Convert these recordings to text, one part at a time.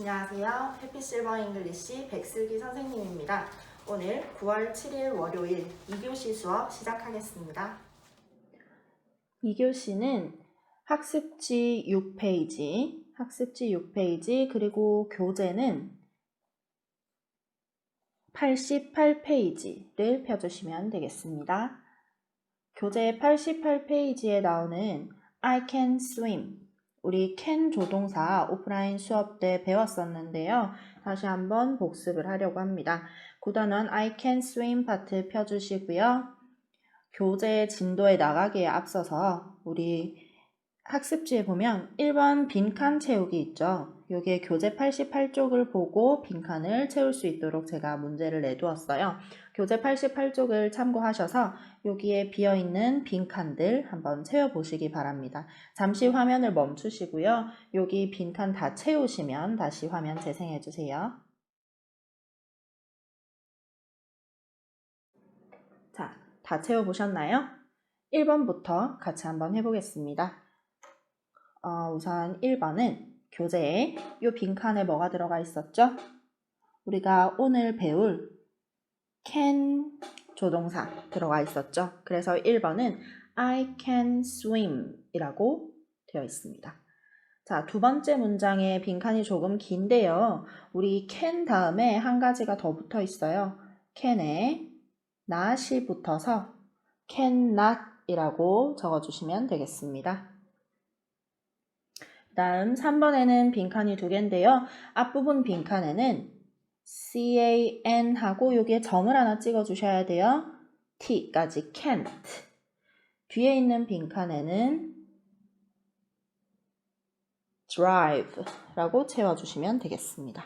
안녕하세요. 해피실버 잉글리시 백슬기 선생님입니다. 오늘 9월 7일 월요일 2교시 수업 시작하겠습니다. 2교시는 학습지 6페이지 그리고 교재는 88페이지를 펴주시면 되겠습니다. 교재 88페이지에 나오는 I can swim, 우리 can 조동사 오프라인 수업 때 배웠었는데요. 다시 한번 복습을 하려고 합니다. 구단원 I can swim 파트 펴주시고요. 교재 진도에 나가기에 앞서서 우리 학습지에 보면 1번 빈칸 채우기 있죠. 여기에 교재 88쪽을 보고 빈칸을 채울 수 있도록 제가 문제를 내두었어요. 교재 88쪽을 참고하셔서 여기에 비어있는 빈칸들 한번 채워보시기 바랍니다. 잠시 화면을 멈추시고요. 여기 빈칸 다 채우시면 다시 화면 재생해주세요. 자, 다 채워보셨나요? 1번부터 같이 한번 해보겠습니다. 우선 1번은 교재에 이 빈칸에 뭐가 들어가 있었죠? 우리가 오늘 배울 can 조동사 들어가 있었죠. 그래서 1번은 I can swim 이라고 되어 있습니다. 자, 두 번째 문장에 빈칸이 조금 긴데요. 우리 can 다음에 한 가지가 더 붙어 있어요. can에 not이 붙어서 cannot 이라고 적어주시면 되겠습니다. 다음 3번에는 빈칸이 두 개인데요. 앞부분 빈칸에는 can 하고 여기에 점을 하나 찍어 주셔야 돼요. t까지 can't. 뒤에 있는 빈칸에는 drive 라고 채워주시면 되겠습니다.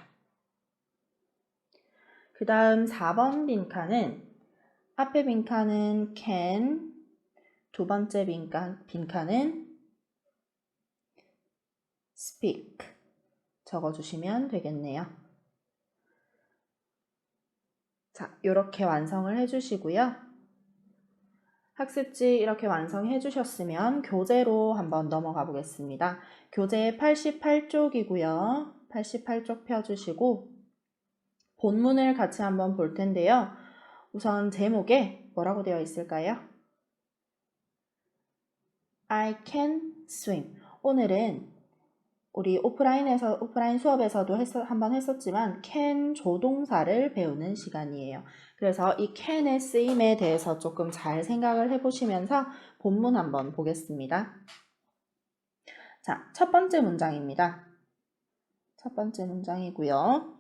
그 다음 4번 빈칸은 앞에 빈칸은 can, 두 번째 빈칸은 speak 적어주시면 되겠네요. 자, 이렇게 완성을 해주시고요. 학습지 이렇게 완성해 주셨으면 교재로 한번 넘어가 보겠습니다. 교재 88쪽이고요. 88쪽 펴주시고 본문을 같이 한번 볼 텐데요. 우선 제목에 뭐라고 되어 있을까요? I can swim. 오늘은 우리 오프라인 수업에서도 한번 했었지만 can 조동사를 배우는 시간이에요. 그래서 이 can의 쓰임에 대해서 조금 잘 생각을 해보시면서 본문 한번 보겠습니다. 자, 첫 번째 문장입니다. 첫 번째 문장이고요.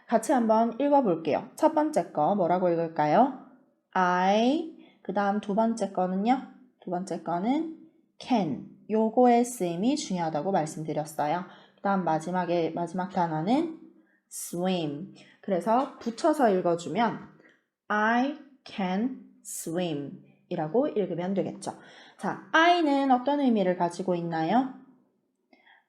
같이 한번 읽어볼게요. 첫 번째 거 뭐라고 읽을까요? I, 그 다음 두 번째 거는요? 두 번째 거는 can. 요거의 쓰임이 중요하다고 말씀드렸어요. 그 다음 마지막 단어는 swim. 그래서 붙여서 읽어주면 I can swim 이라고 읽으면 되겠죠. 자, I는 어떤 의미를 가지고 있나요?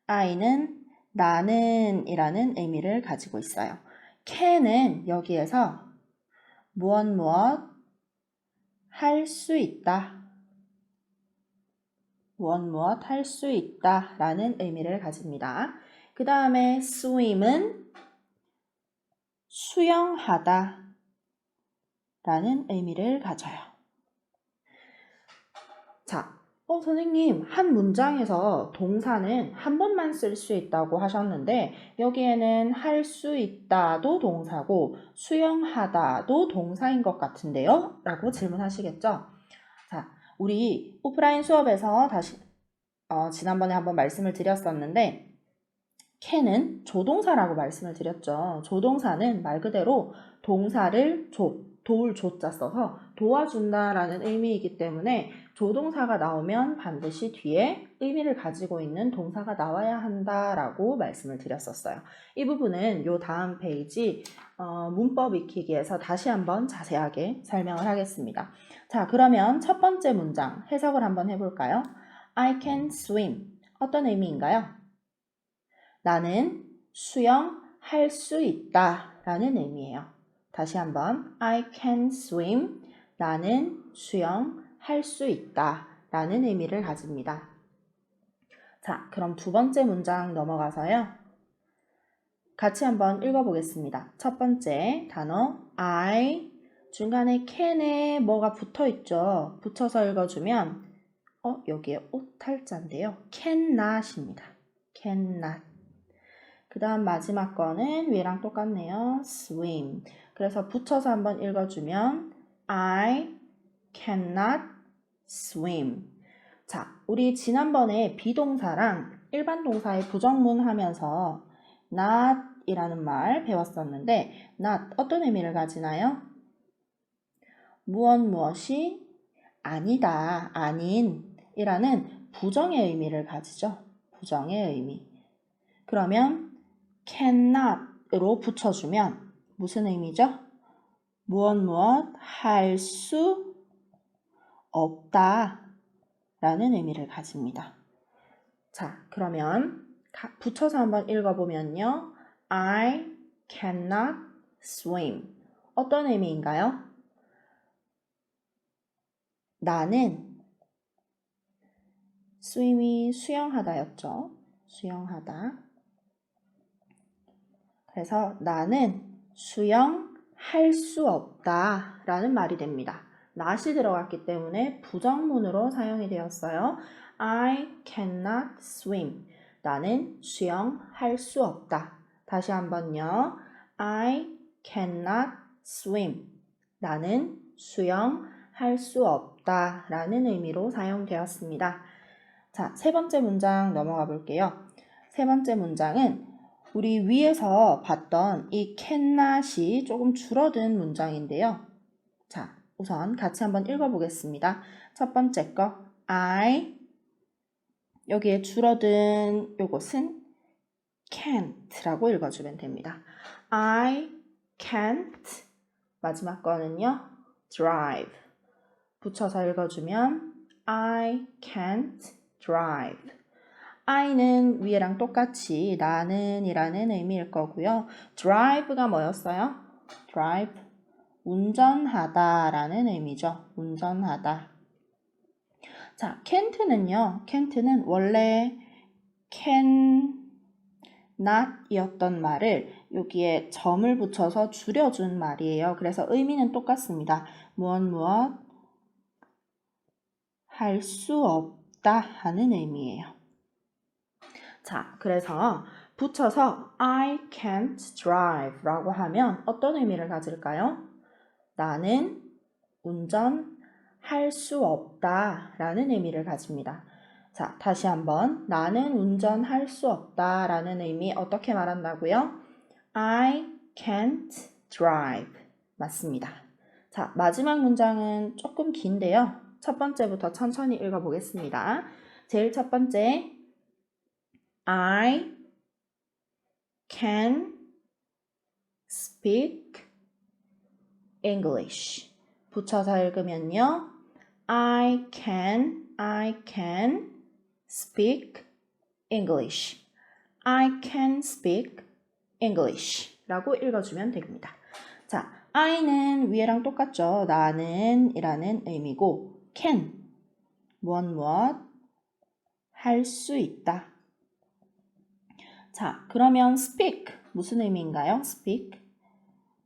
I는 나는 이라는 의미를 가지고 있어요. can은 여기에서 무엇 할 수 있다. 무엇 할 수 있다 라는 의미를 가집니다. 그 다음에 swim은 수영하다 라는 의미를 가져요. 자, 선생님 한 문장에서 동사는 한 번만 쓸 수 있다고 하셨는데 여기에는 할 수 있다도 동사고 수영하다도 동사인 것 같은데요? 라고 질문하시겠죠? 자, 우리 오프라인 수업에서 다시 지난번에 한번 말씀을 드렸었는데 can은 조동사라고 말씀을 드렸죠. 조동사는 말 그대로 동사를 도울 조자 써서 도와준다라는 의미이기 때문에 조동사가 나오면 반드시 뒤에 의미를 가지고 있는 동사가 나와야 한다라고 말씀을 드렸었어요. 이 부분은 요 다음 페이지 문법 익히기에서 다시 한번 자세하게 설명을 하겠습니다. 자, 그러면 첫 번째 문장 해석을 한번 해볼까요? I can swim. 어떤 의미인가요? 나는 수영할 수 있다 라는 의미예요. 다시 한번 I can swim. 나는 수영할 수 있다 라는 의미를 가집니다. 자, 그럼 두 번째 문장 넘어가서요. 같이 한번 읽어보겠습니다. 첫 번째 단어 I 중간에 can에 뭐가 붙어 있죠. 붙여서 읽어주면 여기에 오탈자인데요. cannot입니다. cannot. 그 다음 마지막 거는 위랑 똑같네요. swim. 그래서 붙여서 한번 읽어주면 I cannot swim. 자, 우리 지난번에 비동사랑 일반 동사의 부정문 하면서 not 이라는 말 배웠었는데 not 어떤 의미를 가지나요? 무엇이 아니다, 아닌 이라는 부정의 의미를 가지죠. 부정의 의미. 그러면 cannot으로 붙여주면 무슨 의미죠? 무엇 할 수 없다 라는 의미를 가집니다. 자, 그러면 붙여서 한번 읽어보면요. I cannot swim. 어떤 의미인가요? 나는 swim이 수영하다였죠. 수영하다. 그래서 나는 수영할 수 없다 라는 말이 됩니다. not이 들어갔기 때문에 부정문으로 사용이 되었어요. I cannot swim. 나는 수영할 수 없다. 다시 한번요. I cannot swim. 나는 수영할 수 없다 라는 의미로 사용되었습니다. 자, 세 번째 문장 넘어가 볼게요. 세 번째 문장은 우리 위에서 봤던 이 cannot이 조금 줄어든 문장인데요. 자, 우선 같이 한번 읽어보겠습니다. 첫 번째 거 I 여기에 줄어든 요것은 can't라고 읽어주면 됩니다. I can't 마지막 거는요. drive 붙여서 읽어주면 I can't drive I는 위에랑 똑같이 나는 이라는 의미일 거고요. drive가 뭐였어요? drive 운전하다 라는 의미죠. 운전하다. 자, can't는 원래 can not 이었던 말을 여기에 점을 붙여서 줄여준 말이에요. 그래서 의미는 똑같습니다. 무엇 할 수 없다 하는 의미예요. 자, 그래서 붙여서 I can't drive 라고 하면 어떤 의미를 가질까요? 나는 운전할 수 없다 라는 의미를 가집니다. 자, 다시 한번 나는 운전할 수 없다 라는 의미 어떻게 말한다고요? I can't drive 맞습니다. 자, 마지막 문장은 조금 긴데요. 첫 번째부터 천천히 읽어보겠습니다. 제일 첫 번째 I can speak English. 붙여서 읽으면요. I can speak English. I can speak English 라고 읽어주면 됩니다. 자, I는 위에랑 똑같죠. 나는 이라는 의미고 can 무엇 할 수 있다. 자, 그러면 speak 무슨 의미인가요? speak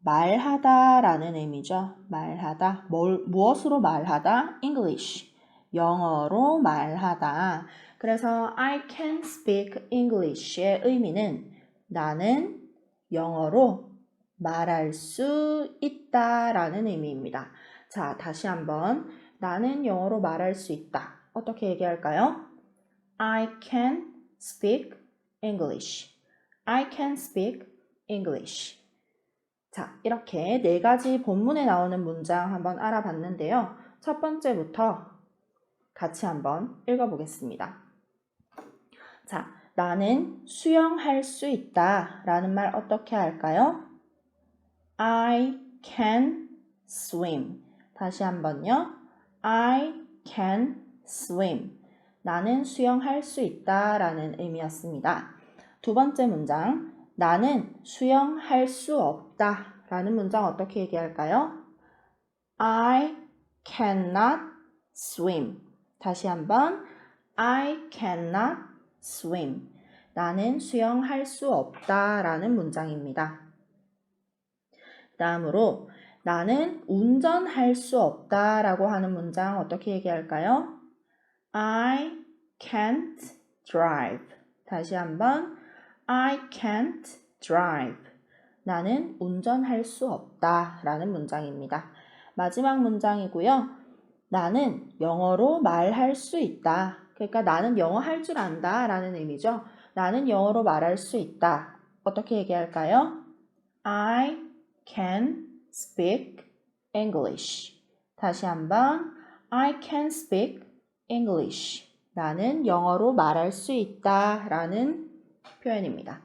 말하다 라는 의미죠. 말하다. 무엇으로 말하다? English. 영어로 말하다. 그래서 I can speak English의 의미는 나는 영어로 말할 수 있다 라는 의미입니다. 자, 다시 한번 나는 영어로 말할 수 있다. 어떻게 얘기할까요? I can speak English. I can speak English. 자, 이렇게 네 가지 본문에 나오는 문장 한번 알아봤는데요. 첫 번째부터 같이 한번 읽어보겠습니다. 자, 나는 수영할 수 있다 라는 말 어떻게 할까요? I can swim. 다시 한번요. I can swim. 나는 수영할 수 있다 라는 의미였습니다. 두 번째 문장, 나는 수영할 수 없다 라는 문장 어떻게 얘기할까요? I cannot swim. 다시 한번 I cannot swim. 나는 수영할 수 없다 라는 문장입니다. 다음으로 나는 운전할 수 없다 라고 하는 문장 어떻게 얘기할까요? I can't drive. 다시 한번 I can't drive. 나는 운전할 수 없다 라는 문장입니다. 마지막 문장이고요. 나는 영어로 말할 수 있다. 그러니까 나는 영어 할 줄 안다 라는 의미죠. 나는 영어로 말할 수 있다. 어떻게 얘기할까요? I can speak English. 다시 한번 I can speak English. 나는 영어로 말할 수 있다 라는 표현입니다.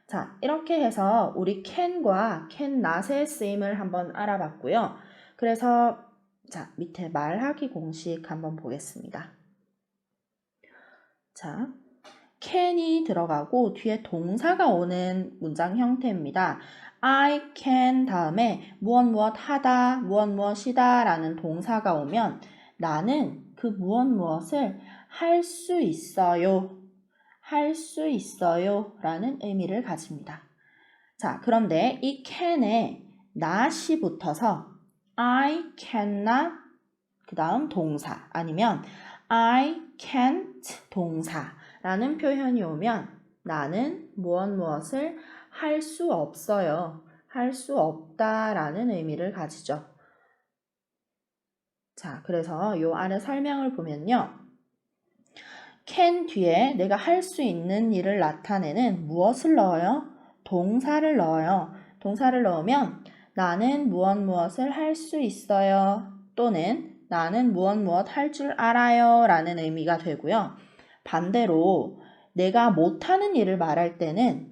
자, 이렇게 해서 우리 can과 cannot의 쓰임을 한번 알아봤고요. 그래서 자, 밑에 말하기 공식 한번 보겠습니다. 자, can이 들어가고 뒤에 동사가 오는 문장 형태입니다. I can 다음에 무엇 하다, 무엇이다 라는 동사가 오면 나는 그 무엇을 할 수 있어요. 할 수 있어요 라는 의미를 가집니다. 자, 그런데 이 can에 not이 붙어서 I cannot 그 다음 동사 아니면 I can't 동사라는 표현이 오면 나는 무엇을 할 수 없어요. 할 수 없다라는 의미를 가지죠. 자, 그래서 요 아래 설명을 보면요. can 뒤에 내가 할 수 있는 일을 나타내는 무엇을 넣어요? 동사를 넣어요. 동사를 넣으면 나는 무엇을 할 수 있어요. 또는 나는 무엇 할 줄 알아요 라는 의미가 되고요. 반대로 내가 못하는 일을 말할 때는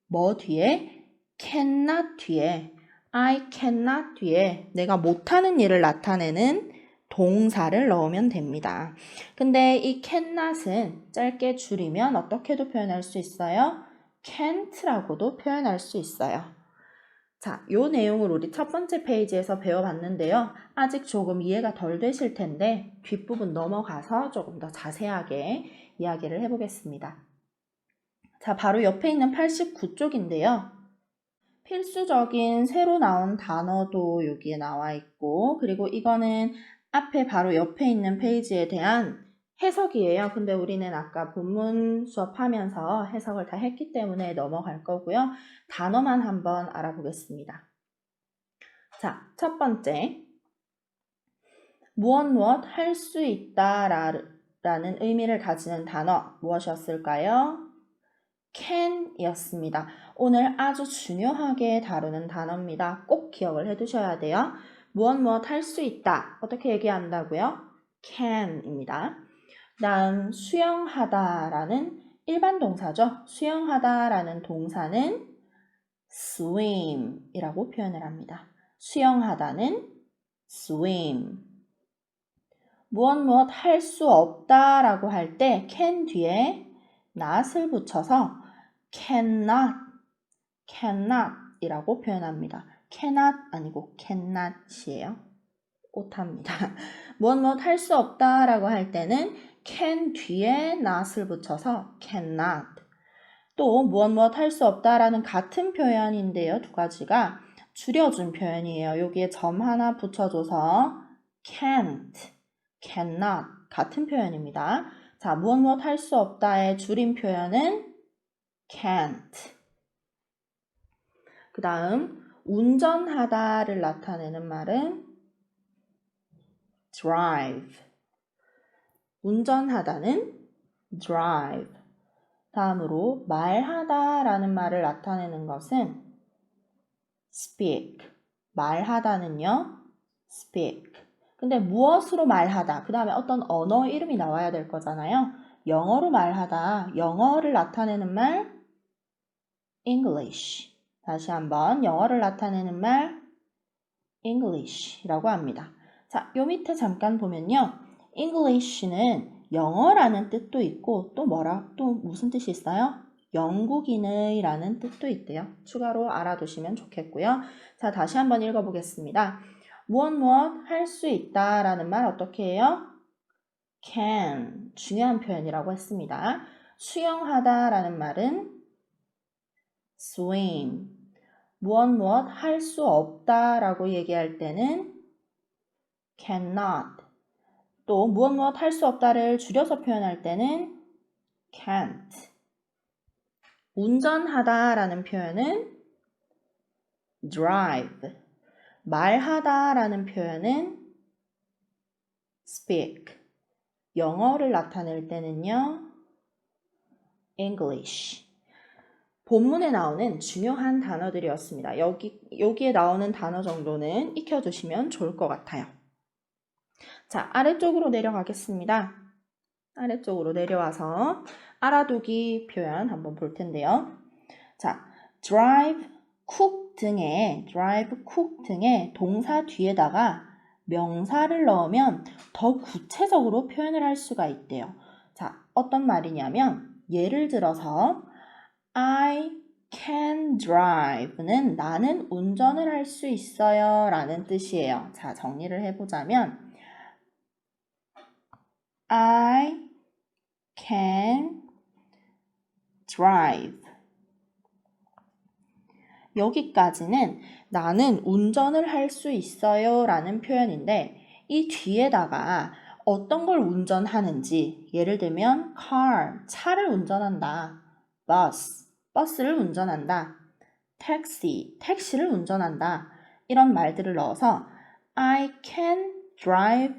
뭐 뒤에? cannot 뒤에 I cannot 뒤에 내가 못하는 일을 나타내는 동사를 넣으면 됩니다. 근데 이 cannot은 짧게 줄이면 어떻게도 표현할 수 있어요? can't라고도 표현할 수 있어요. 자, 요 내용을 우리 첫 번째 페이지에서 배워봤는데요. 아직 조금 이해가 덜 되실 텐데 뒷부분 넘어가서 조금 더 자세하게 이야기를 해보겠습니다. 자, 바로 옆에 있는 89쪽인데요. 필수적인 새로 나온 단어도 여기에 나와 있고 그리고 이거는 앞에 바로 옆에 있는 페이지에 대한 해석이에요. 근데 우리는 아까 본문 수업하면서 해석을 다 했기 때문에 넘어갈 거고요. 단어만 한번 알아보겠습니다. 자, 첫 번째. 무엇 할 수 있다 라는 의미를 가지는 단어 무엇이었을까요? can 이었습니다. 오늘 아주 중요하게 다루는 단어입니다. 꼭 기억을 해두셔야 돼요. 무엇 할 수 있다. 어떻게 얘기한다고요? can입니다. 다음 수영하다라는 일반 동사죠. 수영하다라는 동사는 swim이라고 표현을 합니다. 수영하다는 swim. 무엇 할 수 없다라고 할 때 can 뒤에 not을 붙여서 cannot 이라고 표현합니다. cannot 아니고 cannot이에요. 오타입니다. 무엇 할 수 없다라고 할 때는 can 뒤에 not을 붙여서 cannot. 또 무엇 할 수 없다라는 같은 표현인데요. 두 가지가 줄여준 표현이에요. 여기에 점 하나 붙여줘서 can't, cannot 같은 표현입니다. 자, 무엇 할 수 없다의 줄임 표현은 can't. 그 다음 운전하다를 나타내는 말은 drive. 운전하다는 drive. 다음으로 말하다라는 말을 나타내는 것은 speak. 말하다는요, speak. 근데 무엇으로 말하다? 그 다음에 어떤 언어 이름이 나와야 될 거잖아요. 영어로 말하다. 영어를 나타내는 말 English. 다시 한번 영어를 나타내는 말 English라고 합니다. 자, 요 밑에 잠깐 보면요. English는 영어라는 뜻도 있고 또 무슨 뜻이 있어요? 영국인의 라는 뜻도 있대요. 추가로 알아두시면 좋겠고요. 자, 다시 한번 읽어보겠습니다. 무엇 할 수 있다 라는 말 어떻게 해요? can. 중요한 표현이라고 했습니다. 수영하다라는 말은 swim. 무엇 할 수 없다라고 얘기할 때는 cannot. 또 무엇 할 수 없다를 줄여서 표현할 때는 can't. 운전하다라는 표현은 drive. 말하다라는 표현은 speak. 영어를 나타낼 때는요, English. 본문에 나오는 중요한 단어들이었습니다. 여기에 나오는 단어 정도는 익혀두시면 좋을 것 같아요. 자, 아래쪽으로 내려가겠습니다. 아래쪽으로 내려와서 알아두기 표현 한번 볼 텐데요. 자, drive, cook 등의 동사 뒤에다가 명사를 넣으면 더 구체적으로 표현을 할 수가 있대요. 자, 어떤 말이냐면 예를 들어서 I can drive는 나는 운전을 할 수 있어요 라는 뜻이에요. 자, 정리를 해보자면 I can drive. 여기까지는 나는 운전을 할 수 있어요 라는 표현인데 이 뒤에다가 어떤 걸 운전하는지 예를 들면 car, 차를 운전한다. bus, 버스를 운전한다. taxi, 택시를 운전한다. 이런 말들을 넣어서 I can drive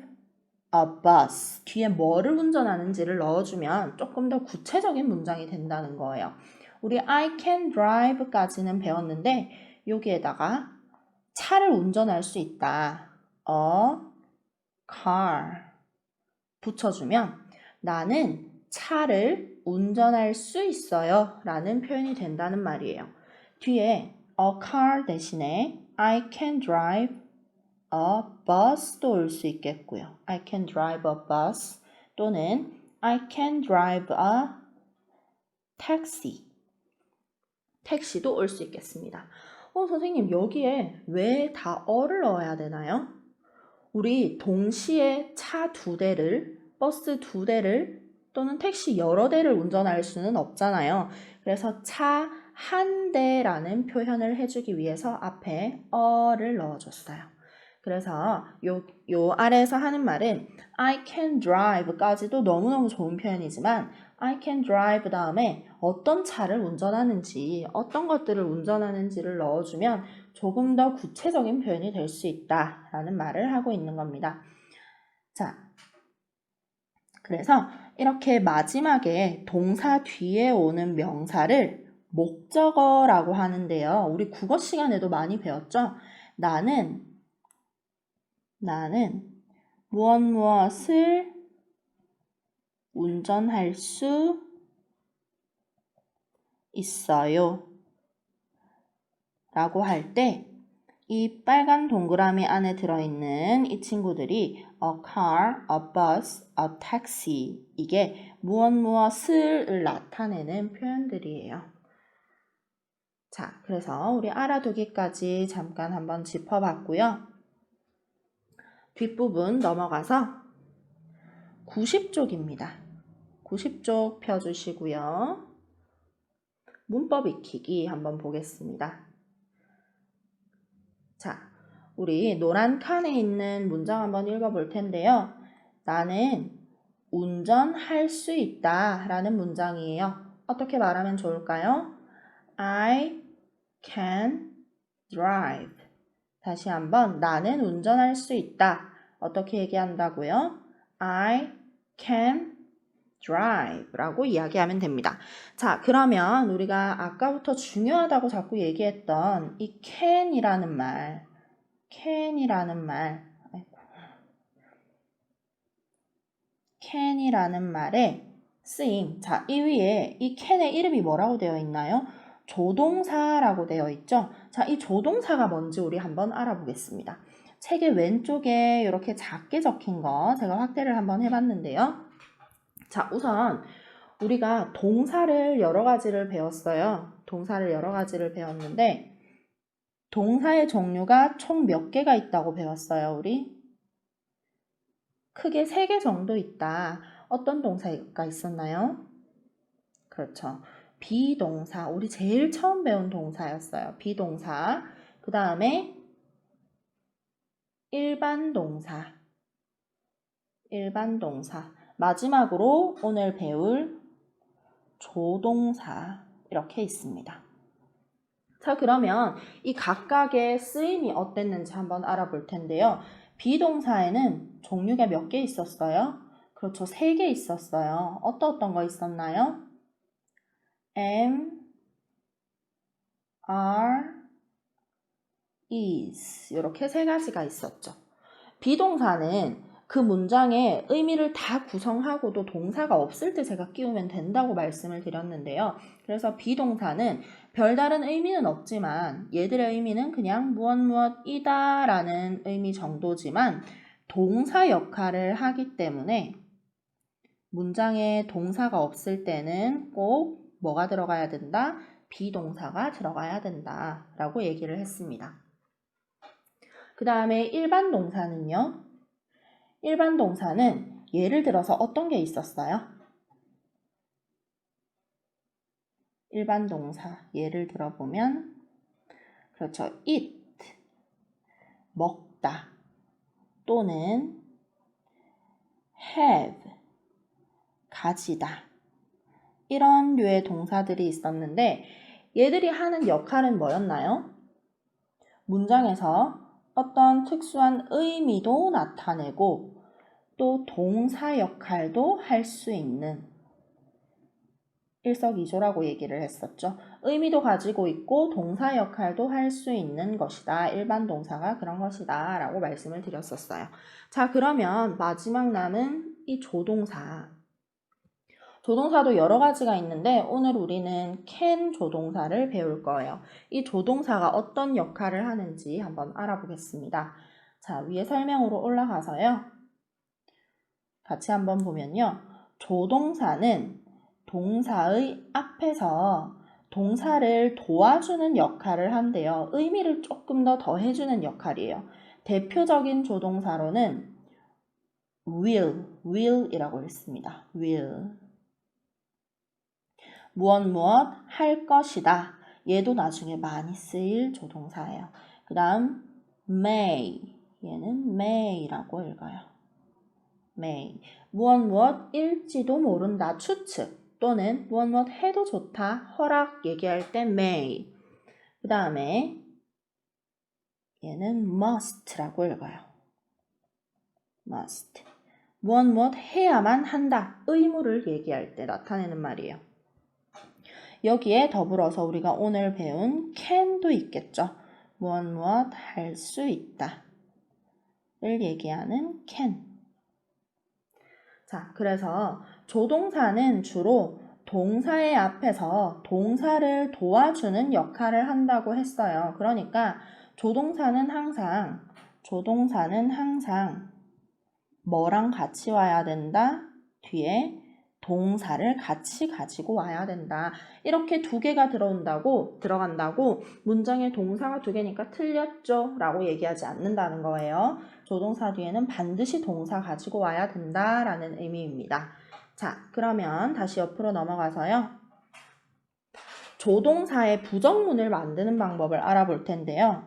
a bus 뒤에 뭐를 운전하는지를 넣어주면 조금 더 구체적인 문장이 된다는 거예요. 우리 I can drive까지는 배웠는데 여기에다가 차를 운전할 수 있다. a car 붙여주면 나는 차를 운전할 수 있어요 라는 표현이 된다는 말이에요. 뒤에 a car 대신에 I can drive a bus도 올 수 있겠고요. I can drive a bus 또는 I can drive a taxi. 택시도 올 수 있겠습니다. 선생님 여기에 왜 다 어를 넣어야 되나요? 우리 동시에 차 2대를, 버스 2대를 또는 택시 여러 대를 운전할 수는 없잖아요. 그래서 차 1대라는 표현을 해주기 위해서 앞에 어를 넣어줬어요. 그래서 요 아래에서 하는 말은 I can drive까지도 너무너무 좋은 표현이지만 I can drive 다음에 어떤 차를 운전하는지, 어떤 것들을 운전하는지를 넣어주면 조금 더 구체적인 표현이 될 수 있다라는 말을 하고 있는 겁니다. 자, 그래서 이렇게 마지막에 동사 뒤에 오는 명사를 목적어라고 하는데요. 우리 국어 시간에도 많이 배웠죠? 나는 무엇을 운전할 수 있어요 라고 할 때 이 빨간 동그라미 안에 들어있는 이 친구들이 a car, a bus, a taxi 이게 무엇을 나타내는 표현들이에요. 자, 그래서 우리 알아두기까지 잠깐 한번 짚어봤고요. 뒷부분 넘어가서 90쪽입니다. 90쪽 펴주시고요. 문법 익히기 한번 보겠습니다. 자, 우리 노란 칸에 있는 문장 한번 읽어볼 텐데요. 나는 운전할 수 있다 라는 문장이에요. 어떻게 말하면 좋을까요? I can drive. 다시 한번 나는 운전할 수 있다. 어떻게 얘기한다고요? I can drive 라고 이야기하면 됩니다. 자, 그러면 우리가 아까부터 중요하다고 자꾸 얘기했던 이 can이라는 말 can이라는 말의 쓰임. 자, 이 위에 이 can의 이름이 뭐라고 되어 있나요? 조동사라고 되어 있죠? 자, 이 조동사가 뭔지 우리 한번 알아보겠습니다. 책의 왼쪽에 이렇게 작게 적힌 거 제가 확대를 한번 해봤는데요. 자, 우선 우리가 동사를 여러 가지를 배웠어요. 동사를 여러 가지를 배웠는데 동사의 종류가 총 몇 개가 있다고 배웠어요, 우리? 크게 3개 정도 있다. 어떤 동사가 있었나요? 그렇죠. 비동사, 우리 제일 처음 배운 동사였어요. 비동사. 그 다음에 일반 동사. 일반 동사. 마지막으로 오늘 배울 조동사 이렇게 있습니다. 자, 그러면 이 각각의 쓰임이 어땠는지 한번 알아볼 텐데요. 비동사에는 종류가 몇 개 있었어요? 그렇죠. 3개 있었어요. 어떤 거 있었나요? am, are, is 이렇게 3가지가 있었죠. 비동사는 그 문장의 의미를 다 구성하고도 동사가 없을 때 제가 끼우면 된다고 말씀을 드렸는데요. 그래서 비동사는 별다른 의미는 없지만 얘들의 의미는 그냥 무엇이다 라는 의미 정도지만 동사 역할을 하기 때문에 문장에 동사가 없을 때는 꼭 뭐가 들어가야 된다? 비동사가 들어가야 된다 라고 얘기를 했습니다. 그 다음에 일반 동사는요. 일반 동사는 예를 들어서 어떤 게 있었어요? 일반 동사 예를 들어보면 그렇죠. eat, 먹다 또는 have, 가지다 이런 류의 동사들이 있었는데 얘들이 하는 역할은 뭐였나요? 문장에서 어떤 특수한 의미도 나타내고 또 동사 역할도 할 수 있는 일석이조라고 얘기를 했었죠. 의미도 가지고 있고 동사 역할도 할 수 있는 것이다. 일반 동사가 그런 것이다 라고 말씀을 드렸었어요. 자, 그러면 마지막 남은 이 조동사. 조동사도 여러 가지가 있는데 오늘 우리는 can 조동사를 배울 거예요. 이 조동사가 어떤 역할을 하는지 한번 알아보겠습니다. 자, 위에 설명으로 올라가서요. 같이 한번 보면요. 조동사는 동사의 앞에서 동사를 도와주는 역할을 한대요. 의미를 조금 더 더해주는 역할이에요. 대표적인 조동사로는 will이라고 했습니다. will. 무엇 할 것이다. 얘도 나중에 많이 쓰일 조동사예요. 그 다음 may. 얘는 may라고 읽어요. may. 무엇일지도 모른다. 추측 또는 무엇 해도 좋다. 허락 얘기할 때 may. 그 다음에 얘는 must라고 읽어요. must. 무엇 해야만 한다. 의무를 얘기할 때 나타내는 말이에요. 여기에 더불어서 우리가 오늘 배운 can도 있겠죠. 무엇 할 수 있다. 를 얘기하는 can. 자, 그래서 조동사는 주로 동사의 앞에서 동사를 도와주는 역할을 한다고 했어요. 그러니까 조동사는 항상 뭐랑 같이 와야 된다? 뒤에 동사를 같이 가지고 와야 된다. 이렇게 2개가 들어간다고 문장에 동사가 2개니까 틀렸죠? 라고 얘기하지 않는다는 거예요. 조동사 뒤에는 반드시 동사 가지고 와야 된다라는 의미입니다. 자, 그러면 다시 옆으로 넘어가서요. 조동사의 부정문을 만드는 방법을 알아볼 텐데요.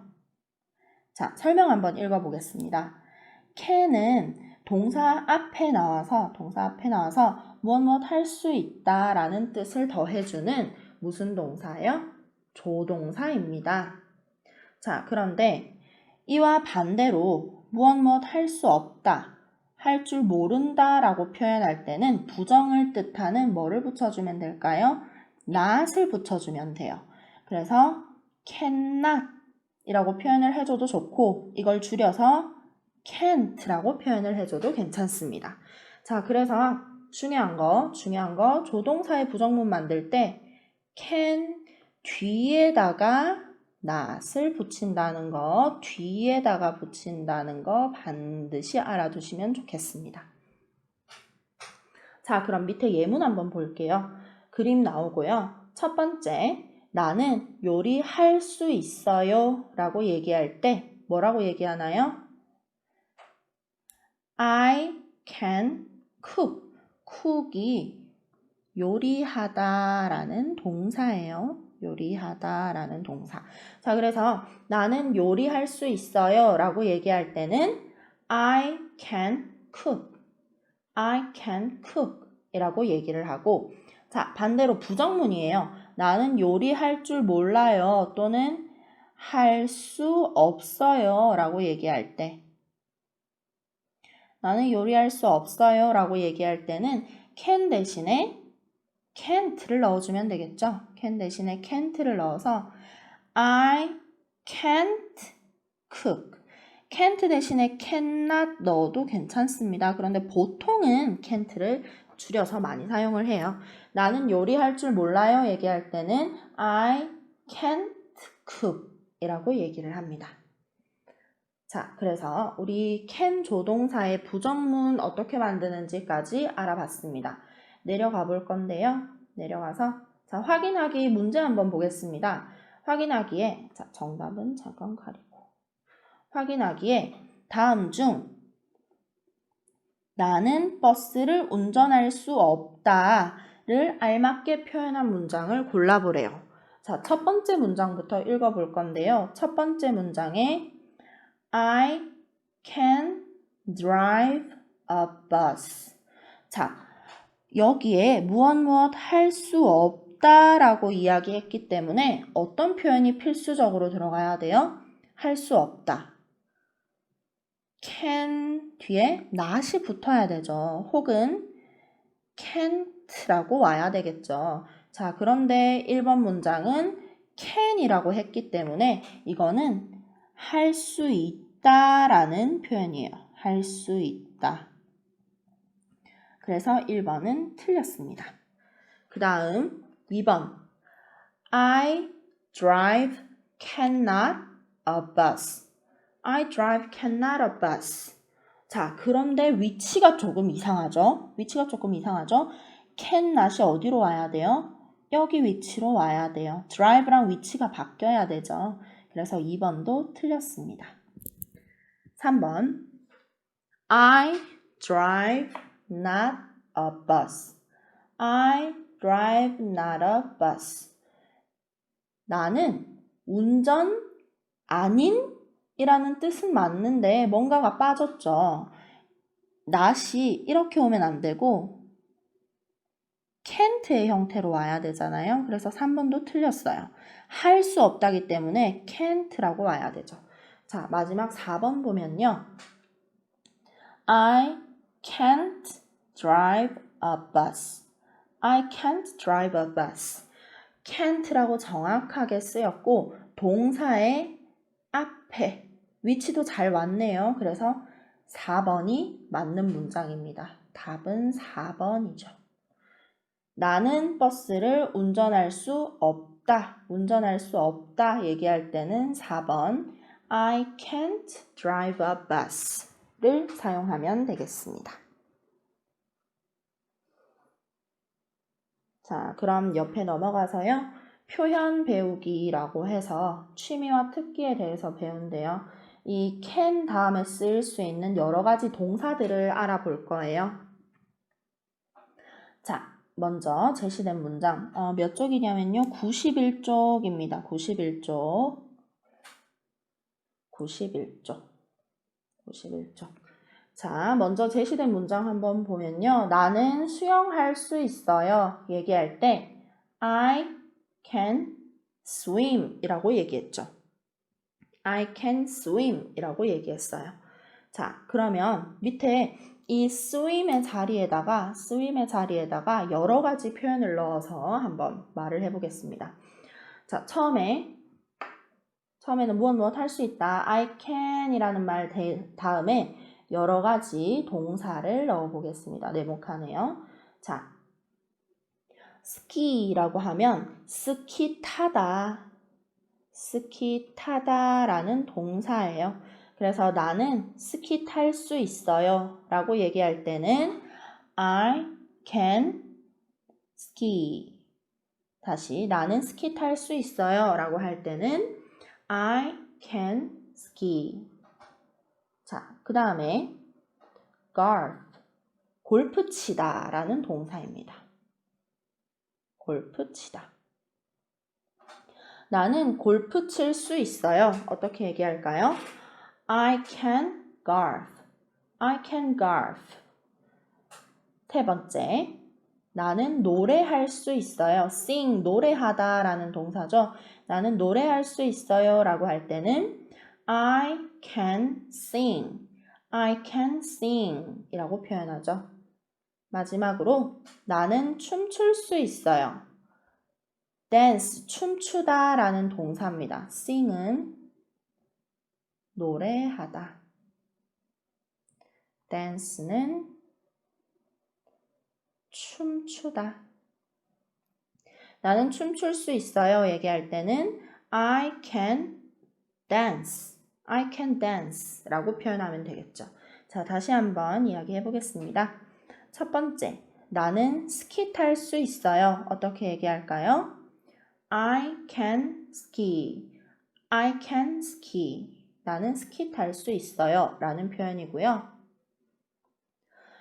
자, 설명 한번 읽어보겠습니다. can은 동사 앞에 나와서 무엇 할 수 있다 라는 뜻을 더해주는 무슨 동사예요? 조동사입니다. 자, 그런데 이와 반대로 무엇 할 수 없다, 할 줄 모른다 라고 표현할 때는 부정을 뜻하는 뭐를 붙여주면 될까요? not을 붙여주면 돼요. 그래서 cannot 이라고 표현을 해줘도 좋고 이걸 줄여서 can't라고 표현을 해줘도 괜찮습니다. 자, 그래서 중요한 거 조동사의 부정문 만들 때 can 뒤에다가 not을 붙인다는 거, 반드시 알아두시면 좋겠습니다. 자, 그럼 밑에 예문 한번 볼게요. 그림 나오고요. 첫 번째, 나는 요리할 수 있어요 라고 얘기할 때 뭐라고 얘기하나요? I can cook. cook이 요리하다라는 동사예요. 요리하다라는 동사. 자, 그래서 나는 요리할 수 있어요 라고 얘기할 때는 I can cook. I can cook 이라고 얘기를 하고, 자, 반대로 부정문이에요. 나는 요리할 줄 몰라요 또는 할 수 없어요 라고 얘기할 때, 나는 요리할 수 없어요 라고 얘기할 때는 can 대신에 can't를 넣어주면 되겠죠. can 대신에 can't를 넣어서 I can't cook. can't 대신에 cannot 넣어도 괜찮습니다. 그런데 보통은 can't를 줄여서 많이 사용을 해요. 나는 요리할 줄 몰라요 얘기할 때는 I can't cook 이라고 얘기를 합니다. 자, 그래서 우리 can 조동사의 부정문 어떻게 만드는지까지 알아봤습니다. 내려가 볼 건데요. 내려가서 자, 확인하기 문제 한번 보겠습니다. 확인하기에 자, 정답은 잠깐 가리고 확인하기에 다음 중 나는 버스를 운전할 수 없다를 알맞게 표현한 문장을 골라보래요. 자, 첫 번째 문장부터 읽어볼 건데요. 첫 번째 문장에 I can drive a bus. 자, 여기에 무엇 할 수 없다라고 이야기했기 때문에 어떤 표현이 필수적으로 들어가야 돼요? 할 수 없다. can 뒤에 not이 붙어야 되죠. 혹은 can't라고 와야 되겠죠. 자, 그런데 1번 문장은 can이라고 했기 때문에 이거는 할 수 있다라는 표현이에요. 할 수 있다. 그래서 1번은 틀렸습니다. 그 다음 2번 I drive cannot a bus. I drive cannot a bus. 자, 그런데 위치가 조금 이상하죠? 위치가 조금 이상하죠? cannot이 어디로 와야 돼요? 여기 위치로 와야 돼요. drive랑 위치가 바뀌어야 되죠. 그래서 2번도 틀렸습니다. 3번 I drive not a bus. I drive not a bus. 나는 운전 아닌 이라는 뜻은 맞는데 뭔가가 빠졌죠. not이 이렇게 오면 안 되고 can't의 형태로 와야 되잖아요. 그래서 3번도 틀렸어요. 할 수 없다기 때문에 can't라고 와야 되죠. 자, 마지막 4번 보면요. I can't drive a bus. I can't drive a bus. can't라고 정확하게 쓰였고 동사의 앞에 위치도 잘 왔네요. 그래서 4번이 맞는 문장입니다. 답은 4번이죠. 나는 버스를 운전할 수 없다. 운전할 수 없다 얘기할 때는 4번 I can't drive a bus를 사용하면 되겠습니다. 자, 그럼 옆에 넘어가서요. 표현 배우기라고 해서 취미와 특기에 대해서 배운대요. 이 can 다음에 쓰일 수 있는 여러 가지 동사들을 알아볼 거예요. 자, 먼저 제시된 문장 몇 쪽이냐면요. 91쪽입니다. 91쪽. 91쪽. 자, 먼저 제시된 문장 한번 보면요. 나는 수영할 수 있어요. 얘기할 때 I can swim 이라고 얘기했죠. I can swim 이라고 얘기했어요. 자, 그러면 밑에 이 swim의 자리에다가 여러 가지 표현을 넣어서 한번 말을 해보겠습니다. 자, 처음에는 무엇 할 수 있다. I can 이라는 말 다음에 여러 가지 동사를 넣어 보겠습니다. 네모칸에요. 자, 스키라고 하면 스키 타다라는 동사예요. 그래서 나는 스키 탈 수 있어요 라고 얘기할 때는 I can ski. 다시 나는 스키 탈 수 있어요 라고 할 때는 I can ski. 자, 그 다음에 golf, 골프 치다 라는 동사입니다. 골프 치다. 나는 골프 칠 수 있어요. 어떻게 얘기할까요? I can golf. I can golf. 세 번째, 나는 노래할 수 있어요. sing, 노래하다 라는 동사죠. 나는 노래할 수 있어요 라고 할 때는 I can sing. I can sing 이라고 표현하죠. 마지막으로 나는 춤출 수 있어요. dance, 춤추다 라는 동사입니다. sing은 노래하다. dance는 춤추다. 나는 춤출 수 있어요. 얘기할 때는 I can dance. I can dance 라고 표현하면 되겠죠. 자, 다시 한번 이야기해 보겠습니다. 첫 번째, 나는 스키 탈 수 있어요. 어떻게 얘기할까요? I can ski. I can ski. 나는 스키 탈 수 있어요. 라는 표현이고요.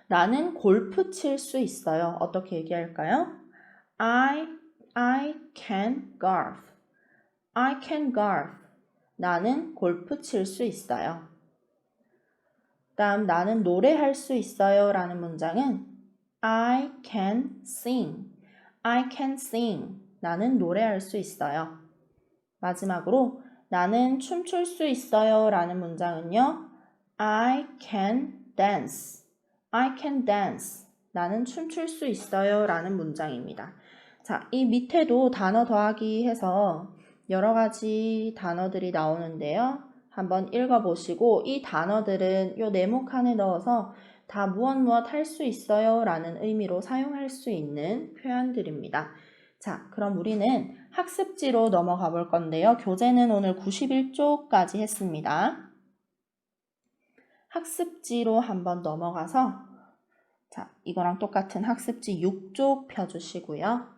나는 골프 칠 수 있어요. 어떻게 얘기할까요? I can golf. I can golf. 나는 골프 칠 수 있어요. 다음 나는 노래할 수 있어요 라는 문장은 I can sing. I can sing. 나는 노래할 수 있어요. 마지막으로 나는 춤출 수 있어요 라는 문장은요. I can dance. I can dance. 나는 춤출 수 있어요 라는 문장입니다. 자, 이 밑에도 단어 더하기 해서 여러 가지 단어들이 나오는데요. 한번 읽어보시고 이 단어들은 이 네모칸에 넣어서 다 무엇 할 수 있어요 라는 의미로 사용할 수 있는 표현들입니다. 자, 그럼 우리는 학습지로 넘어가 볼 건데요. 교재는 오늘 91쪽까지 했습니다. 학습지로 한번 넘어가서 자, 이거랑 똑같은 학습지 6쪽 펴주시고요.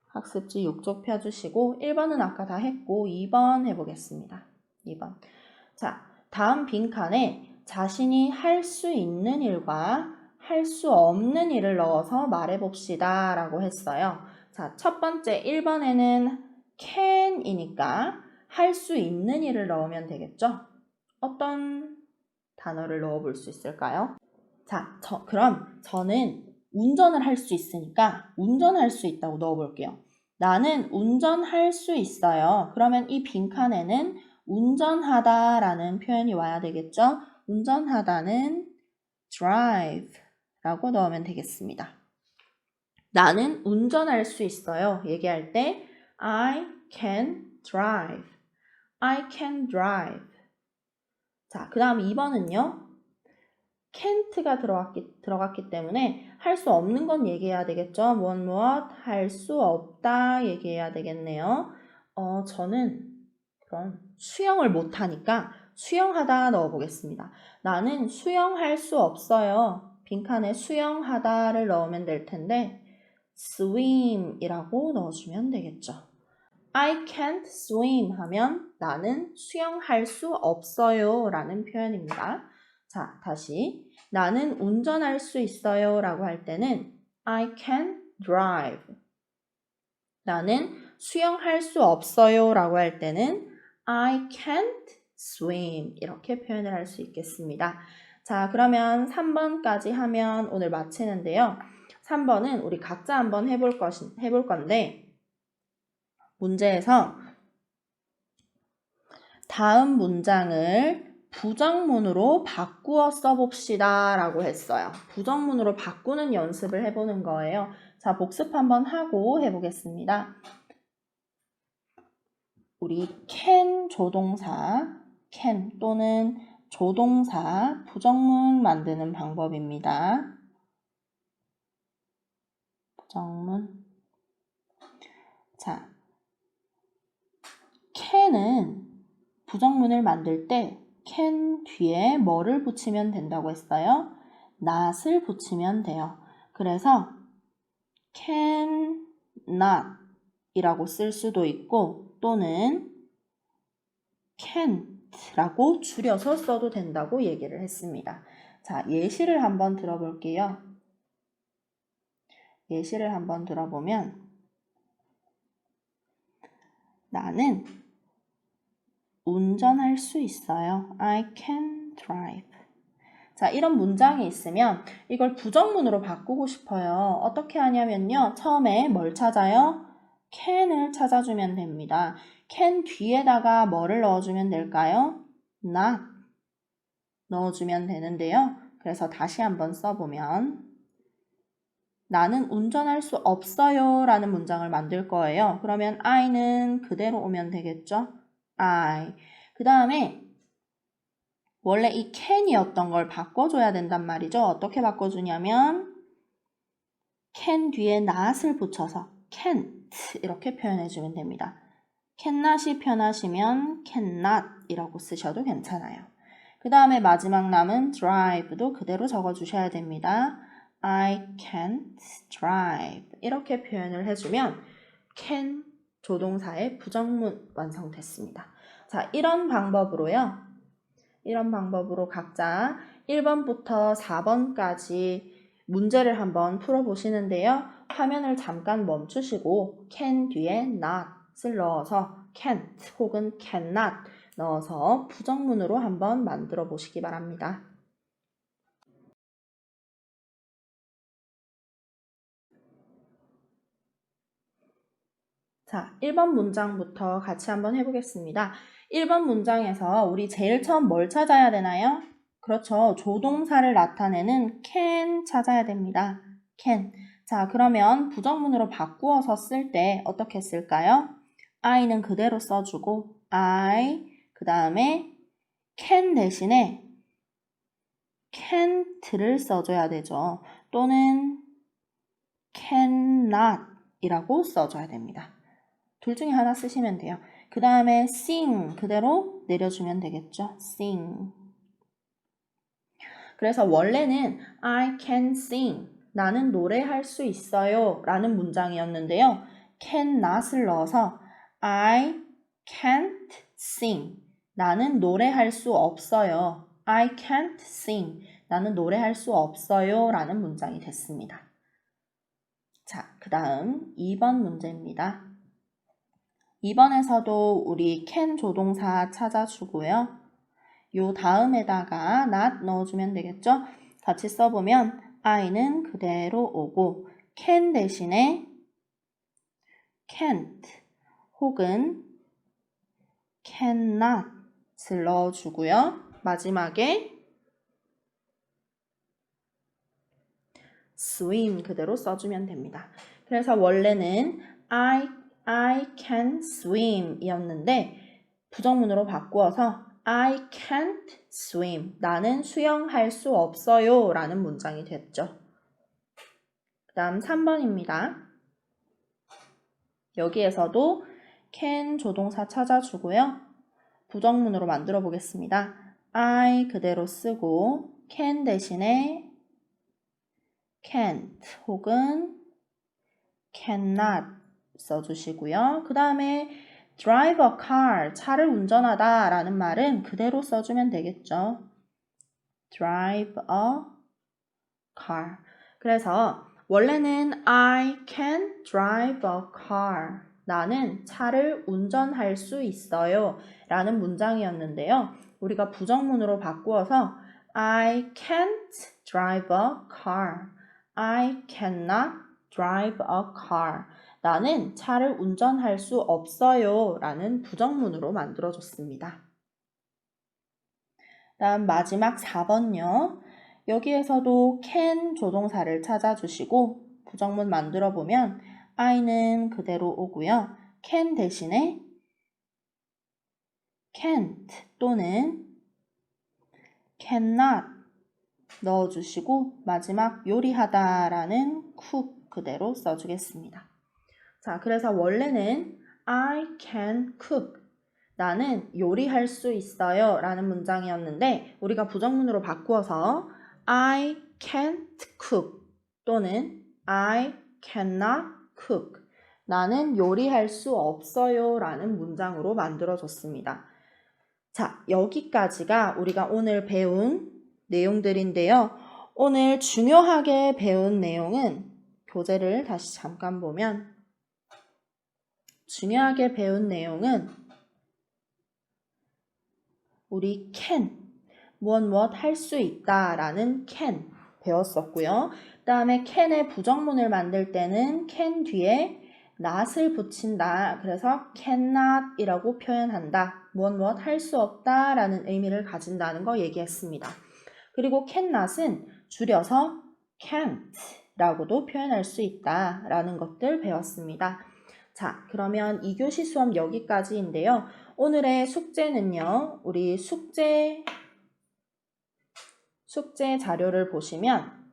학습지 6쪽 펴주시고 1번은 아까 다 했고 2번 해보겠습니다. 2번. 자, 다음 빈칸에 자신이 할 수 있는 일과 할 수 없는 일을 넣어서 말해봅시다 라고 했어요. 자, 첫 번째 1번에는 can이니까 할 수 있는 일을 넣으면 되겠죠? 어떤 단어를 넣어볼 수 있을까요? 자, 그럼 저는 운전을 할 수 있으니까 운전할 수 있다고 넣어볼게요. 나는 운전할 수 있어요. 그러면 이 빈칸에는 운전하다 라는 표현이 와야 되겠죠? 운전하다는 drive 라고 넣으면 되겠습니다. 나는 운전할 수 있어요. 얘기할 때 I can drive. I can drive. 자, 그 다음 2번은요. can't가 들어갔기 때문에 할 수 없는 건 얘기해야 되겠죠. 무엇 할 수 없다 얘기해야 되겠네요. 저는 그럼 수영을 못하니까 수영하다 넣어보겠습니다. 나는 수영할 수 없어요. 빈칸에 수영하다를 넣으면 될 텐데 swim이라고 넣어주면 되겠죠. I can't swim 하면 나는 수영할 수 없어요 라는 표현입니다. 자, 다시 나는 운전할 수 있어요 라고 할 때는 I can drive. 나는 수영할 수 없어요 라고 할 때는 I can't swim. 이렇게 표현을 할 수 있겠습니다. 자, 그러면 3번까지 하면 오늘 마치는데요. 3번은 우리 각자 한번 해볼 건데 문제에서 다음 문장을 부정문으로 바꾸어 써봅시다 라고 했어요. 부정문으로 바꾸는 연습을 해보는 거예요. 자, 복습 한번 하고 해보겠습니다. 우리 can 조동사, can 또는 조동사 부정문 만드는 방법입니다. 부정문. 자, can은 부정문을 만들 때 can 뒤에 뭐를 붙이면 된다고 했어요? not을 붙이면 돼요. 그래서 can not 이라고 쓸 수도 있고 또는 can't 라고 줄여서 써도 된다고 얘기를 했습니다. 자, 예시를 한번 들어볼게요. 예시를 한번 들어보면 나는 운전할 수 있어요. I can drive. 자, 이런 문장이 있으면 이걸 부정문으로 바꾸고 싶어요. 어떻게 하냐면요. 처음에 뭘 찾아요? can을 찾아주면 됩니다. can 뒤에다가 뭐를 넣어주면 될까요? not 넣어주면 되는데요. 그래서 다시 한번 써보면 나는 운전할 수 없어요 라는 문장을 만들 거예요. 그러면 I는 그대로 오면 되겠죠? I. 그 다음에 원래 이 can이었던 걸 바꿔줘야 된단 말이죠. 어떻게 바꿔주냐면 can 뒤에 not을 붙여서 can't 이렇게 표현해주면 됩니다. cannot이 편하시면 cannot 이라고 쓰셔도 괜찮아요. 그 다음에 마지막 남은 drive도 그대로 적어주셔야 됩니다. I can't drive 이렇게 표현을 해주면 can 조동사의 부정문 완성됐습니다. 자, 이런 방법으로요. 이런 방법으로 각자 1번부터 4번까지 문제를 한번 풀어보시는데요. 화면을 잠깐 멈추시고 can 뒤에 not을 넣어서 can't 혹은 cannot 넣어서 부정문으로 한번 만들어 보시기 바랍니다. 자, 1번 문장부터 같이 한번 해보겠습니다. 1번 문장에서 우리 제일 처음 뭘 찾아야 되나요? 그렇죠. 조동사를 나타내는 can 찾아야 됩니다. can. 자, 그러면 부정문으로 바꾸어서 쓸 때 어떻게 쓸까요? I는 그대로 써주고 I, 그 다음에 can 대신에 can't를 써줘야 되죠. 또는 cannot 이라고 써줘야 됩니다. 둘 중에 하나 쓰시면 돼요. 그 다음에 sing 그대로 내려주면 되겠죠. sing. 그래서 원래는 I can sing 나는 노래할 수 있어요 라는 문장이었는데요. cannot을 넣어서 I can't sing 나는 노래할 수 없어요. I can't sing 나는 노래할 수 없어요 라는 문장이 됐습니다. 자, 그 다음 2번 문제입니다. 2번에서도 우리 can 조동사 찾아주고요. 요 다음에다가 not 넣어주면 되겠죠? 같이 써보면 I는 그대로 오고 can 대신에 can't 혹은 cannot을 넣어주고요. 마지막에 swim 그대로 써주면 됩니다. 그래서 원래는 I can swim 이었는데 부정문으로 바꾸어서 I can't swim. 나는 수영할 수 없어요 라는 문장이 됐죠. 그 다음 3번입니다. 여기에서도 can 조동사 찾아주고요. 부정문으로 만들어 보겠습니다. I 그대로 쓰고 can 대신에 can't 혹은 cannot 써주시고요. 그 다음에 drive a car, 차를 운전하다 라는 말은 그대로 써주면 되겠죠. drive a car. 그래서 원래는 I can drive a car. 나는 차를 운전할 수 있어요 라는 문장이었는데요. 우리가 부정문으로 바꾸어서 I can't drive a car. I cannot drive a car. 나는 차를 운전할 수 없어요 라는 부정문으로 만들어줬습니다. 다음 마지막 4번요. 여기에서도 can 조동사를 찾아주시고 부정문 만들어 보면 I는 그대로 오고요. can 대신에 can't 또는 cannot 넣어주시고 마지막 요리하다 라는 cook 그대로 써주겠습니다. 자, 그래서 원래는 I can cook. 나는 요리할 수 있어요 라는 문장이었는데 우리가 부정문으로 바꾸어서 I can't cook 또는 I cannot cook. 나는 요리할 수 없어요 라는 문장으로 만들어줬습니다. 자, 여기까지가 우리가 오늘 배운 내용들인데요. 오늘 중요하게 배운 내용은 교재를 다시 잠깐 보면 중요하게 배운 내용은 우리 can, 무엇 할 수 있다 라는 can 배웠었고요. 그 다음에 can의 부정문을 만들 때는 can 뒤에 not을 붙인다. 그래서 cannot 이라고 표현한다. 무엇 할 수 없다 라는 의미를 가진다는 거 얘기했습니다. 그리고 cannot은 줄여서 can't 라고도 표현할 수 있다 라는 것들 배웠습니다. 자, 그러면 2교시 수업 여기까지인데요. 오늘의 숙제는요. 우리 숙제 자료를 보시면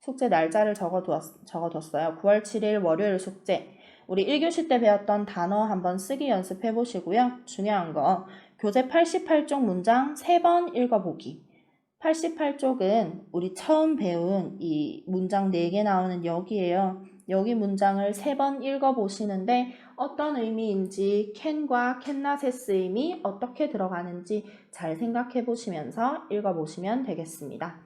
숙제 날짜를 적어뒀어요. 9월 7일 월요일 숙제. 우리 1교시 때 배웠던 단어 한번 쓰기 연습해 보시고요. 중요한 거 교재 88쪽 문장 3번 읽어보기. 88쪽은 우리 처음 배운 이 문장 4개 나오는 여기에요. 여기 문장을 3번 읽어보시는데 어떤 의미인지 can과 cannot의 쓰임이 어떻게 들어가는지 잘 생각해 보시면서 읽어보시면 되겠습니다.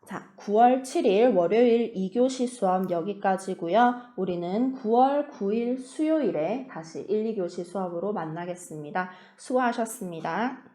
자, 9월 7일 월요일 2교시 수업 여기까지고요. 우리는 9월 9일 수요일에 다시 1, 2교시 수업으로 만나겠습니다. 수고하셨습니다.